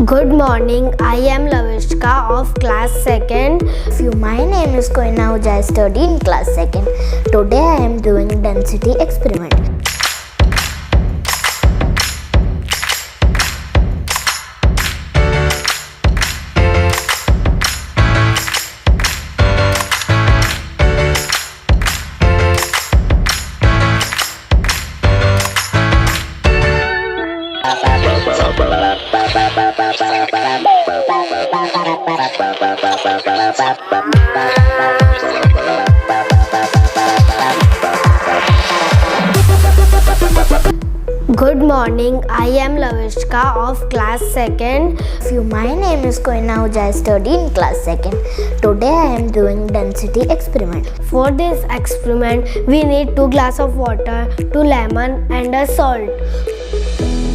Good morning, I am Lavishka of class 2nd. My name is Koina Uja. I study in class 2nd. Today I am doing density experiment. Good morning, I am Lavishka of class 2nd. My name is Koina Uja. I study in class 2nd. Today I am doing density experiment. For this experiment, we need 2 glasses of water, 2 lemon and a salt.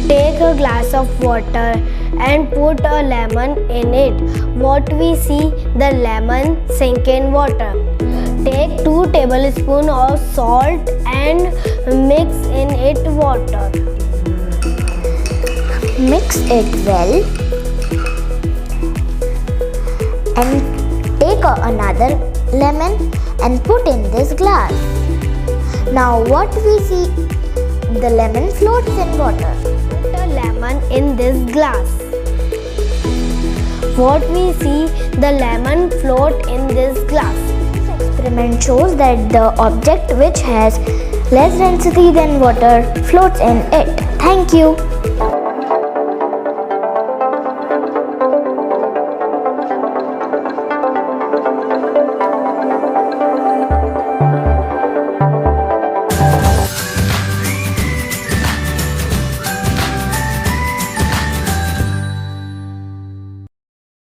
Take a glass of water and put a lemon in it. What we see, the lemon sink in water. Take 2 tablespoons of salt and mix in it water. Mix it well and take another lemon and put in this glass. Now what we see, the lemon floats in water. Put a lemon in this glass. What we see, the lemon float in this glass. This experiment shows that the object which has less density than water floats in it. Thank you.